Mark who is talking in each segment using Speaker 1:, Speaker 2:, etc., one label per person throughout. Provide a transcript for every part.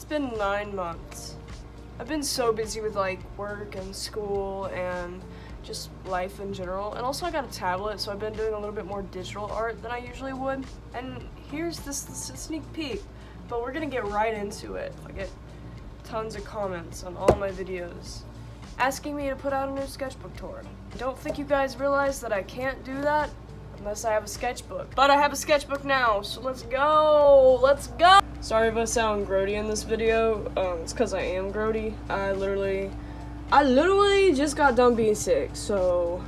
Speaker 1: been 9 months. I've been so busy with like work and school and just life in general, and also I got a tablet, so I've been doing a little bit more digital art than I usually would. And here's this sneak peek, but we're gonna get right into it. I get tons of comments on all my videos asking me to put out a new sketchbook tour. I don't think you guys realize that I can't do that unless I have a sketchbook. But I have a sketchbook now, so let's go! Let's go! Sorry if I sound grody in this video. It's because I am grody. I literally just got done being sick, so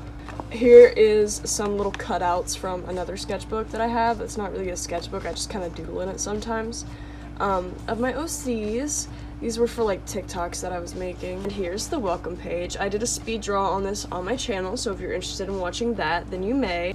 Speaker 1: here is some little cutouts from another sketchbook that I have. It's not really a sketchbook, I just kind of doodle in it sometimes. Of my OCs. These were for like TikToks that I was making. And here's the welcome page. I did a speed draw on this on my channel, so if you're interested in watching that, then you may.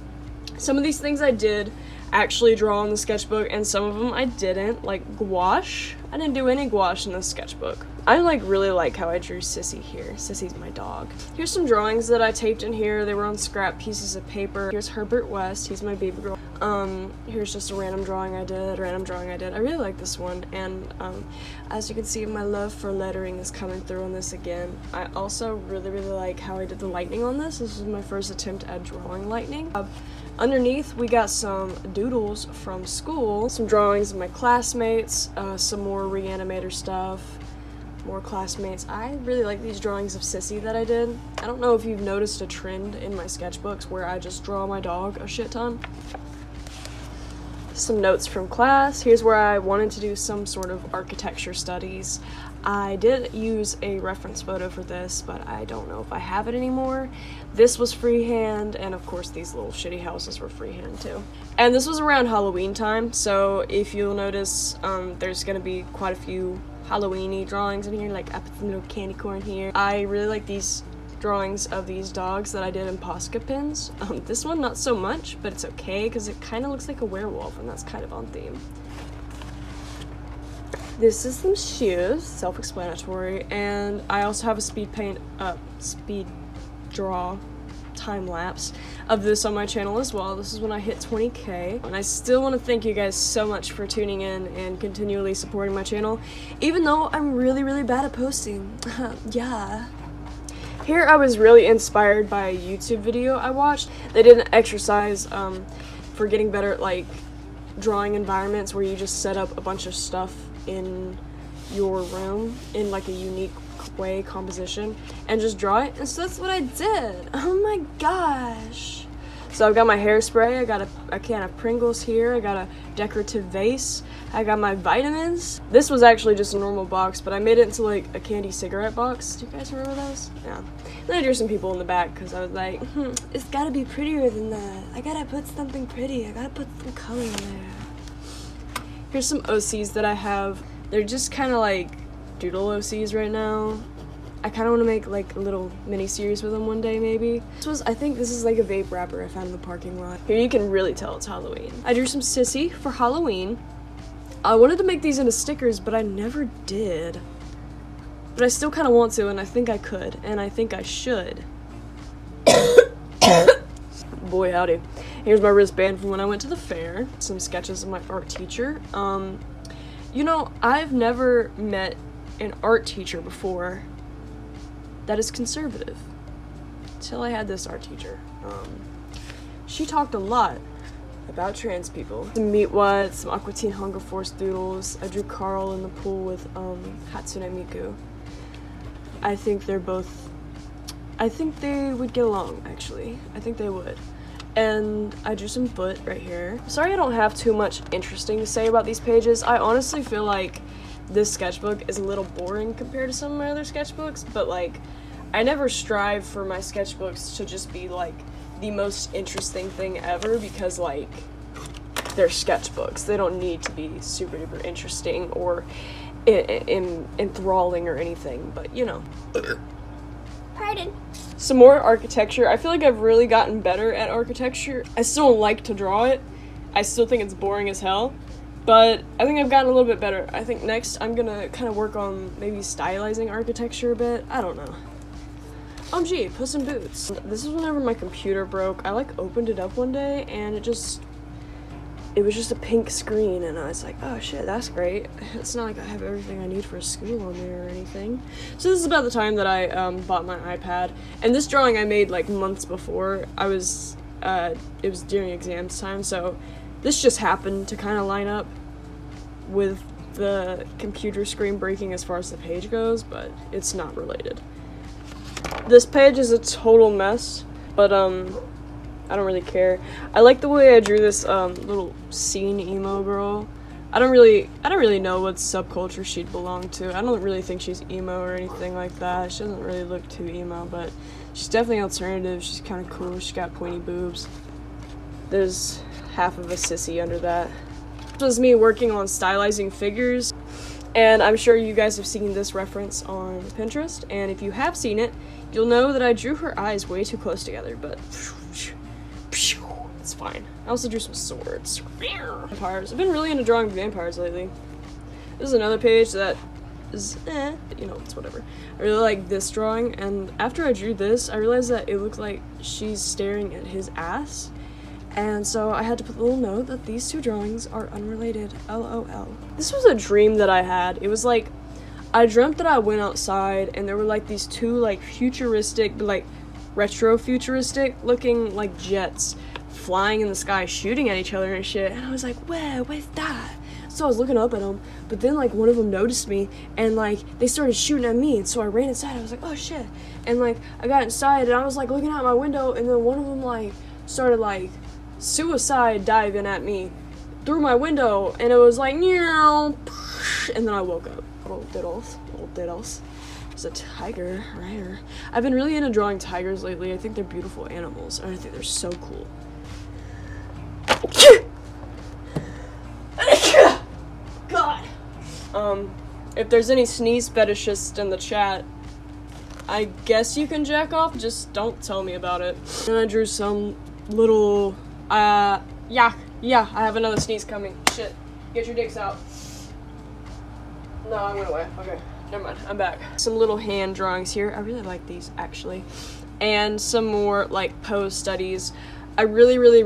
Speaker 1: Some of these things I did actually draw on the sketchbook, and some of them I didn't, like gouache. I didn't do any gouache in this sketchbook. I really like how I drew Sissy here. Sissy's my dog. Here's some drawings that I taped in here. They were on scrap pieces of paper. Here's Herbert West. He's my baby girl. Here's just a random drawing I did. I really like this one, and as you can see, my love for lettering is coming through on this again. I also really like how I did the lightning on this. This was my first attempt at drawing lightning. Underneath, we got some doodles from school, some drawings of my classmates, some more Reanimator stuff, more classmates. I really like these drawings of Sissy that I did. I don't know if you've noticed a trend in my sketchbooks where I just draw my dog a shit ton. Some notes from class. Here's where I wanted to do some sort of architecture studies. I did use a reference photo for this, but I don't know if I have it anymore. This was freehand, and of course these little shitty houses were freehand too. And this was around Halloween time, so if you'll notice, there's gonna be quite a few Halloween-y drawings in here, like I put some little candy corn here. I really like these drawings of these dogs that I did in Posca pins. This one not so much, but it's okay because it kind of looks like a werewolf, and that's kind of on theme. This is some shoes, self-explanatory, and I also have a speed draw time lapse of this on my channel as well. This is when I hit 20K, and I still want to thank you guys so much for tuning in and continually supporting my channel, even though I'm really bad at posting. Yeah. Here I was really inspired by a YouTube video I watched. They did an exercise for getting better at like drawing environments where you just set up a bunch of stuff in your room in like a unique way composition and just draw it, and so that's what I did. Oh my gosh. So I've got my hairspray, I got a can of Pringles here, I got a decorative vase, I got my vitamins. This was actually just a normal box, but I made it into like a candy cigarette box. Do you guys remember those? Yeah. Then I drew some people in the back because I was like, it's gotta be prettier than that. I gotta put something pretty, I gotta put some color in there. Here's some OCs that I have. They're just kind of like doodle OCs right now. I kind of want to make like a little mini series with them one day maybe. I think this is like a vape wrapper I found in the parking lot. Here you can really tell it's Halloween. I drew some Sissy for Halloween. I wanted to make these into stickers, but I never did. But I still kind of want to, and I think I could, and I think I should. Boy howdy. Here's my wristband from when I went to the fair. Some sketches of my art teacher. You know, I've never met an art teacher before that is conservative. Till I had this art teacher. She talked a lot about trans people. Some Meat What, some Aqua Teen Hunger Force doodles. I drew Carl in the pool with Hatsune Miku. I think they would get along, actually. I think they would. And I drew some foot right here. Sorry I don't have too much interesting to say about these pages. I honestly feel like this sketchbook is a little boring compared to some of my other sketchbooks, but like, I never strive for my sketchbooks to just be like the most interesting thing ever, because like, they're sketchbooks. They don't need to be super duper interesting or enthralling or anything, but you know. Pardon. Some more architecture. I feel like I've really gotten better at architecture. I still don't like to draw it. I still think it's boring as hell, but I think I've gotten a little bit better. I think next I'm gonna kind of work on maybe stylizing architecture a bit. I don't know. Gee, Puss in Boots. This is whenever my computer broke. I like opened it up one day and it it was just a pink screen, and I was like, oh shit, that's great. It's not like I have everything I need for school on there or anything. So this is about the time that I bought my iPad, and this drawing I made like months before. It was during exams time, so this just happened to kind of line up with the computer screen breaking as far as the page goes, but it's not related. This page is a total mess, but I don't really care. I like the way I drew this little scene emo girl. I don't really know what subculture she'd belong to. I don't really think she's emo or anything like that. She doesn't really look too emo, but she's definitely alternative. She's kind of cool. She's got pointy boobs. There's half of a sissy under that. This was me working on stylizing figures, and I'm sure you guys have seen this reference on Pinterest, and if you have seen it, you'll know that I drew her eyes way too close together, but it's fine. I also drew some swords. Vampires. I've been really into drawing vampires lately. This is another page that is, it's whatever. I really like this drawing, and after I drew this, I realized that it looked like she's staring at his ass, and so I had to put a little note that these two drawings are unrelated. LOL. This was a dream that I had. It was like, I dreamt that I went outside, and there were like these two like futuristic, like retro-futuristic looking like jets flying in the sky shooting at each other and shit, and I was like, whoa, what's that? So I was looking up at them, but then like one of them noticed me, and like they started shooting at me, and so I ran inside. I was like, oh shit. And like I got inside, and I was like looking out my window, and then one of them like started like suicide diving at me through my window, and it was like, meow, and then I woke up. Little diddles. There's a tiger right here. I've been really into drawing tigers lately. I think they're beautiful animals, and I think they're so cool. God. If there's any sneeze fetishists in the chat, I guess you can jack off, just don't tell me about it. And I drew some little, yeah, I have another sneeze coming. Shit. Get your dicks out. No, I went away. Okay. Never mind, I'm back. Some little hand drawings here. I really like these, actually. And some more, like, pose studies. I really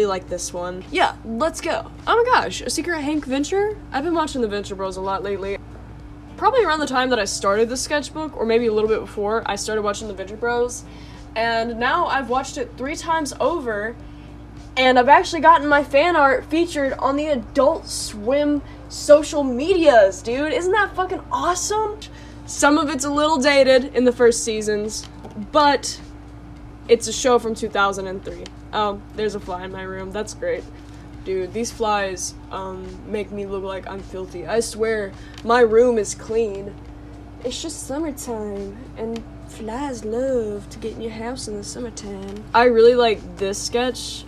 Speaker 1: like this one. Yeah, let's go. Oh my gosh, A Secret Hank Venture? I've been watching the Venture Bros a lot lately. Probably around the time that I started the sketchbook, or maybe a little bit before, I started watching the Venture Bros. And now I've watched it 3 times over, and I've actually gotten my fan art featured on the Adult Swim social medias, dude. Isn't that fucking awesome? Some of it's a little dated in the first seasons, but it's a show from 2003. Oh, there's a fly in my room. That's great. Dude, these flies make me look like I'm filthy. I swear, my room is clean. It's just summertime, and flies love to get in your house in the summertime. I really like this sketch.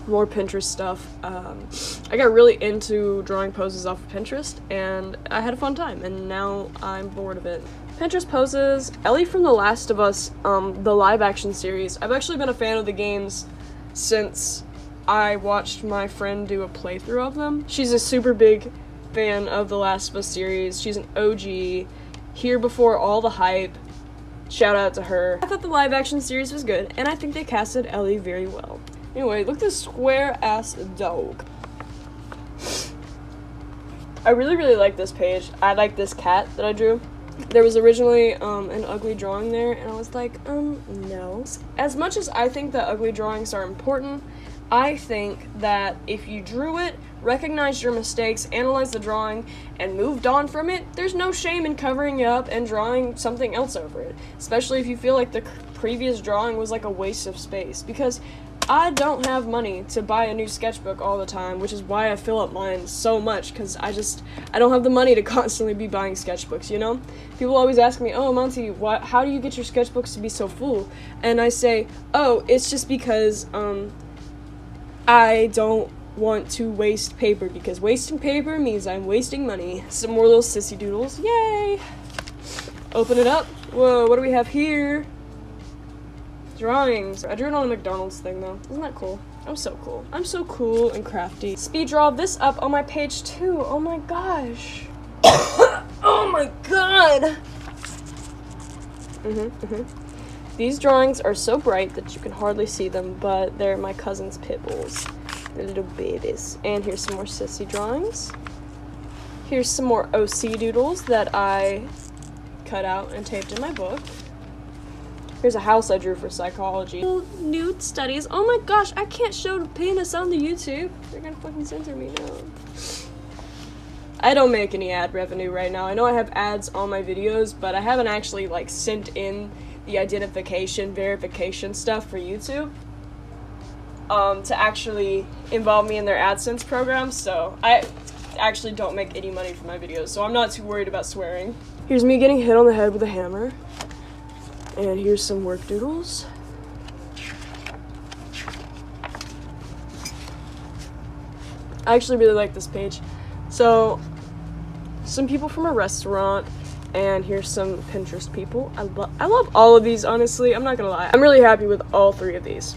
Speaker 1: More Pinterest stuff. I got really into drawing poses off of Pinterest, and I had a fun time, and now I'm bored of it. Pinterest poses, Ellie from The Last of Us, the live action series. I've actually been a fan of the games since I watched my friend do a playthrough of them. She's a super big fan of The Last of Us series. She's an OG, here before all the hype. Shout out to her. I thought the live action series was good, and I think they casted Ellie very well. Anyway, look at this square-ass dog. I really like this page. I like this cat that I drew. There was originally an ugly drawing there, and I was like, no. As much as I think that ugly drawings are important, I think that if you drew it, recognized your mistakes, analyzed the drawing, and moved on from it, there's no shame in covering it up and drawing something else over it. Especially if you feel like the previous drawing was like a waste of space. Because I don't have money to buy a new sketchbook all the time, which is why I fill up mine so much, because I don't have the money to constantly be buying sketchbooks, you know? People always ask me, oh, Monty, how do you get your sketchbooks to be so full? And I say, oh, it's just because, I don't want to waste paper, because wasting paper means I'm wasting money. Some more little sissy doodles, yay! Open it up. Whoa, what do we have here? Drawings. I drew it on a McDonald's thing though. Isn't that cool? I'm so cool. I'm so cool and crafty. Speed draw this up on my page too. Oh my gosh. Oh my god. These drawings are so bright that you can hardly see them, but they're my cousin's pit bulls. The little babies. And here's some more sissy drawings. Here's some more OC doodles that I cut out and taped in my book. Here's a house I drew for psychology. Nude studies. Oh my gosh, I can't show the penis on the YouTube. They're gonna fucking censor me now. I don't make any ad revenue right now. I know I have ads on my videos, but I haven't actually like sent in the identification, verification stuff for YouTube to actually involve me in their AdSense program, so I actually don't make any money from my videos, so I'm not too worried about swearing. Here's me getting hit on the head with a hammer. And here's some work doodles. I actually really like this page. So, some people from a restaurant, and here's some Pinterest people. I love all of these, honestly. I'm not gonna lie. I'm really happy with all three of these.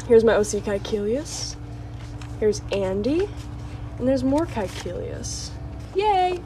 Speaker 1: Here's my OC Caecilius. Here's Andy. And there's more Caecilius. Yay!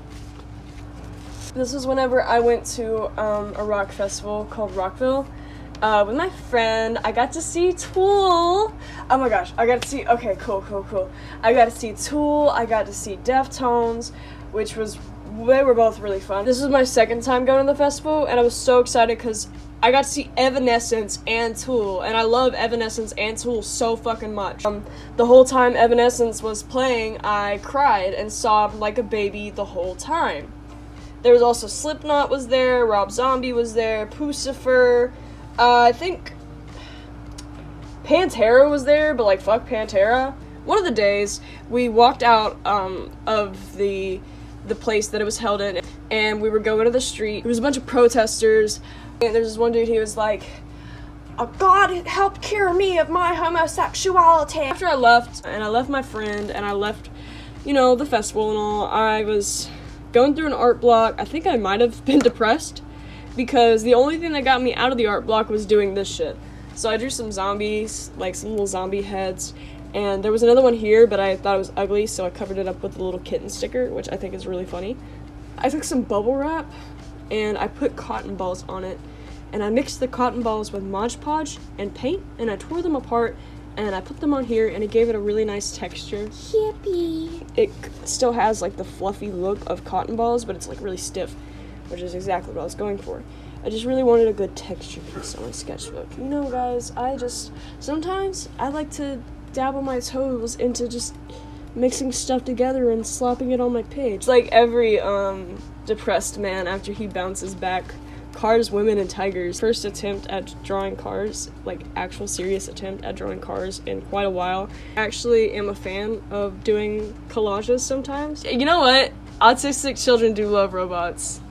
Speaker 1: This was whenever I went to a rock festival called Rockville with my friend. I got to see Tool. Oh my gosh, I got to see, okay, cool. I got to see Tool, I got to see Deftones, which was, they were both really fun. This was my second time going to the festival, and I was so excited because I got to see Evanescence and Tool, and I love Evanescence and Tool so fucking much. The whole time Evanescence was playing, I cried and sobbed like a baby the whole time. There was also Slipknot was there, Rob Zombie was there, Pucifer, I think Pantera was there, but like fuck Pantera. One of the days, we walked out of the place that it was held in, and we were going to the street. There was a bunch of protesters, and there's this one dude, he was like, "Oh, God help cure me of my homosexuality." After I left, and I left my friend, and I left, you know, the festival and all, I was going through an art block. I think I might have been depressed because the only thing that got me out of the art block was doing this shit. So I drew some zombies, like some little zombie heads, and there was another one here, but I thought it was ugly, so I covered it up with a little kitten sticker, which I think is really funny. I took some bubble wrap, and I put cotton balls on it, and I mixed the cotton balls with Mod Podge and paint, and I tore them apart, and I put them on here, and it gave it a really nice texture. Yippee! It still has like the fluffy look of cotton balls, but it's like really stiff, which is exactly what I was going for. I just really wanted a good texture piece on my sketchbook. You know, guys, sometimes I like to dabble my toes into just mixing stuff together and slopping it on my page. It's like every depressed man after he bounces back. Cars, Women, and Tigers. First attempt at drawing cars, like actual serious attempt at drawing cars in quite a while. I actually am a fan of doing collages sometimes. You know what? Autistic children do love robots.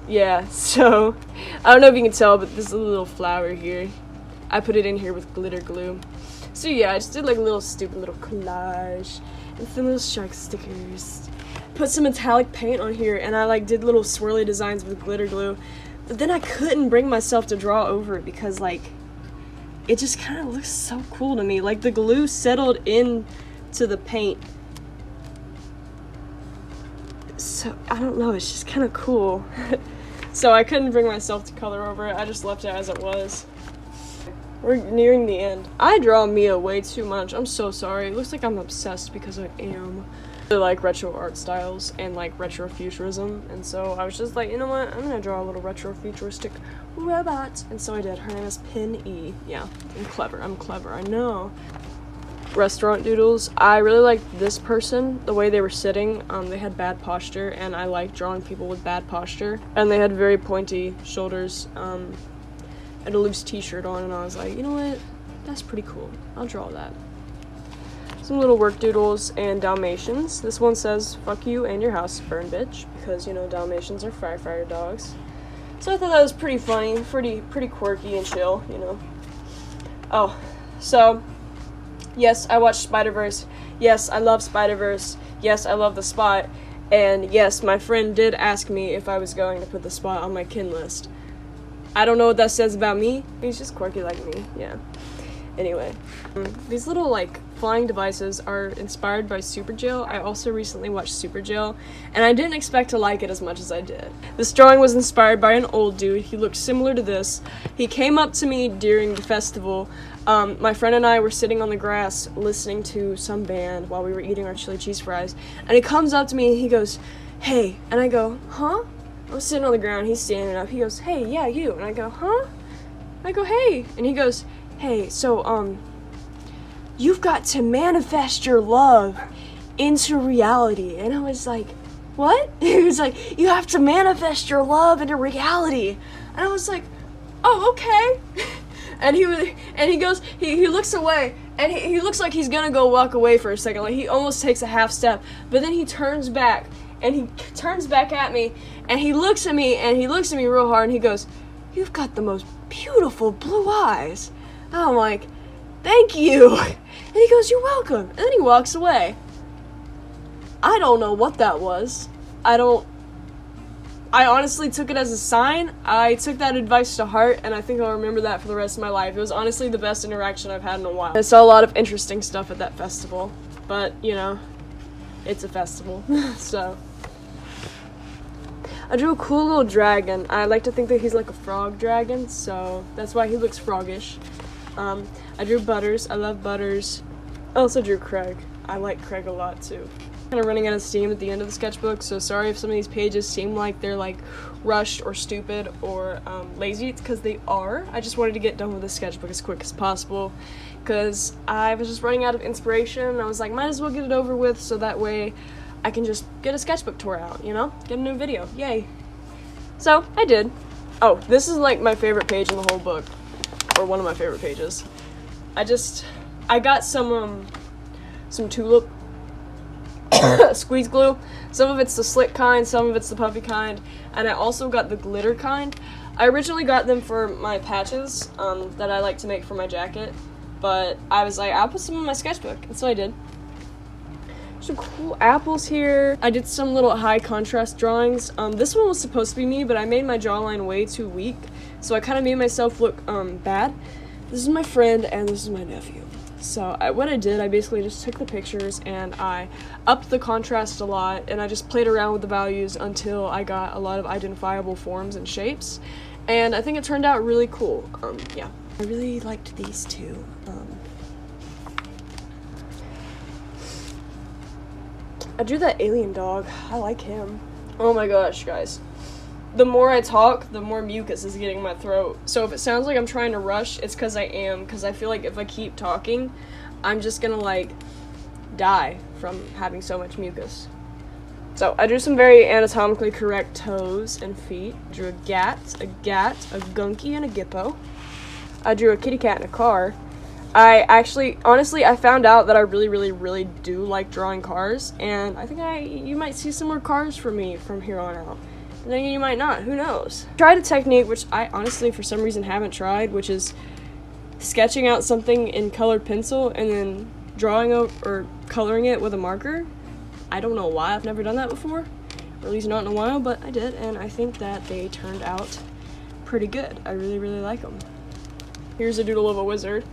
Speaker 1: Yeah, so I don't know if you can tell, but there's a little flower here. I put it in here with glitter glue. So yeah, I just did like a little stupid little collage and some little shark stickers. Put some metallic paint on here, and I like did little swirly designs with glitter glue. But then I couldn't bring myself to draw over it because, like, it just kind of looks so cool to me. Like, the glue settled into the paint. So, I don't know, it's just kind of cool. So I couldn't bring myself to color over it. I just left it as it was. We're nearing the end. I draw Mia way too much. I'm so sorry. It looks like I'm obsessed because I am. I like retro art styles and like retro futurism, and so I was just like, you know what, I'm gonna draw a little retro futuristic robot, and so I did. Her name is Pin E. Yeah, I'm clever, I know. Restaurant doodles. I really liked this person, the way they were sitting. They had bad posture, and I like drawing people with bad posture, and they had very pointy shoulders, and a loose t-shirt on, and I was like, you know what, that's pretty cool, I'll draw that. Some little work doodles and Dalmatians. This one says, "Fuck you and your house, burn bitch," because, you know, Dalmatians are firefighter dogs. So I thought that was pretty funny, pretty quirky and chill, you know. Oh, so, yes, I watched Spider-Verse. Yes, I love Spider-Verse. Yes, I love The Spot. And yes, my friend did ask me if I was going to put The Spot on my kin list. I don't know what that says about me. He's just quirky like me, yeah. Anyway, these little like flying devices are inspired by Super Jail. I also recently watched Super Jail, and I didn't expect to like it as much as I did. This drawing was inspired by an old dude. He looked similar to this. He came up to me during the festival. My friend and I were sitting on the grass listening to some band while we were eating our chili cheese fries, and he comes up to me and he goes, "Hey," and I go, "Huh?" I was sitting on the ground, he's standing up. He goes, "Hey, yeah, you," and I go, "Huh?" I go, "Hey," and he goes, "Hey, so, you've got to manifest your love into reality." And I was like, "What?" He was like, "You have to manifest your love into reality." And I was like, "Oh, okay." And he goes, he looks away, and he looks like he's gonna go walk away for a second. Like, he almost takes a half step, but then he turns back, and he turns back at me, and he looks at me real hard, and he goes, "You've got the most beautiful blue eyes." And I'm like, "Thank you." And he goes, "You're welcome." And then he walks away. I don't know what that was. I honestly took it as a sign. I took that advice to heart, and I think I'll remember that for the rest of my life. It was honestly the best interaction I've had in a while. I saw a lot of interesting stuff at that festival, but, you know, it's a festival, so. I drew a cool little dragon. I like to think that he's like a frog dragon, so that's why he looks froggish. I drew Butters. I love Butters. I also drew Craig. I like Craig a lot too. Kind of running out of steam at the end of the sketchbook, so sorry if some of these pages seem like they're like rushed or stupid or lazy. It's because they are. I just wanted to get done with the sketchbook as quick as possible because I was just running out of inspiration, and I was like, might as well get it over with so that way I can just get a sketchbook tour out, you know? Get a new video. Yay. So, I did. Oh, this is like my favorite page in the whole book. Or one of my favorite pages. I got some tulip squeeze glue. Some of it's the slick kind, some of it's the puffy kind, and I also got the glitter kind. I originally got them for my patches that I like to make for my jacket, but I was like, I'll put some in my sketchbook, and so I did. Some cool apples here. I did some little high contrast drawings. This one was supposed to be me, but I made my jawline way too weak, so I kind of made myself look bad. This is my friend, and this is my nephew. So what I did, I basically just took the pictures and I upped the contrast a lot, and I just played around with the values until I got a lot of identifiable forms and shapes, and I think it turned out really cool. Yeah. I really liked these two. I drew that alien dog. I like him. Oh my gosh, guys. The more I talk, the more mucus is getting in my throat. So if it sounds like I'm trying to rush, it's because I am. Because I feel like if I keep talking, I'm just gonna, like, die from having so much mucus. So I drew some very anatomically correct toes and feet. Drew a gat, a gunky, and a gippo. I drew a kitty cat in a car. Honestly, I found out that I really do like drawing cars, and I think you might see some more cars from me from here on out. And then you might not, who knows? Tried a technique which I honestly for some reason haven't tried, which is sketching out something in colored pencil and then drawing or coloring it with a marker. I don't know why, I've never done that before, or at least not in a while, but I did, and I think that they turned out pretty good. I really like them. Here's a doodle of a wizard.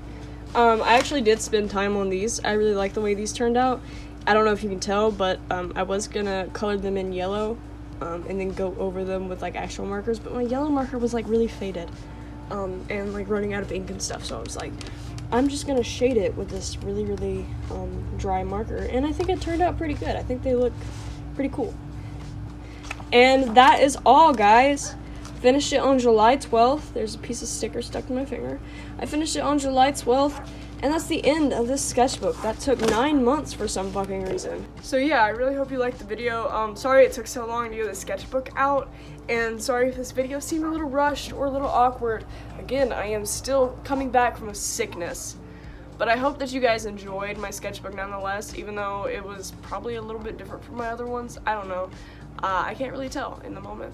Speaker 1: I actually did spend time on these. I really like the way these turned out. I don't know if you can tell, but I was gonna color them in yellow and then go over them with like actual markers, but my yellow marker was like really faded and like running out of ink and stuff, so I was like, I'm just gonna shade it with this really dry marker, and I think it turned out pretty good. I think they look pretty cool. And that is all, guys. Finished it on July 12th. There's a piece of sticker stuck in my finger. I finished it on July 12th, and that's the end of this sketchbook. That took 9 months for some fucking reason. So yeah, I really hope you liked the video. Sorry it took so long to get the sketchbook out, and sorry if this video seemed a little rushed or a little awkward. Again, I am still coming back from a sickness. But I hope that you guys enjoyed my sketchbook nonetheless, even though it was probably a little bit different from my other ones. I don't know. I can't really tell in the moment.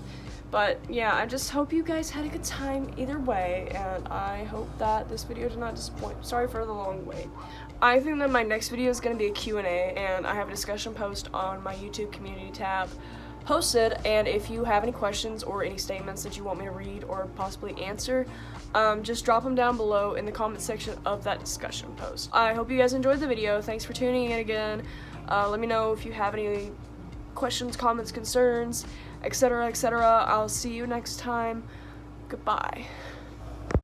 Speaker 1: But yeah, I just hope you guys had a good time either way, and I hope that this video did not disappoint. Sorry for the long wait. I think that my next video is going to be a Q&A, and I have a discussion post on my YouTube community tab posted. And if you have any questions or any statements that you want me to read or possibly answer, just drop them down below in the comment section of that discussion post. I hope you guys enjoyed the video. Thanks for tuning in again. Let me know if you have any questions, comments, concerns, etc., etc. I'll see you next time. Goodbye.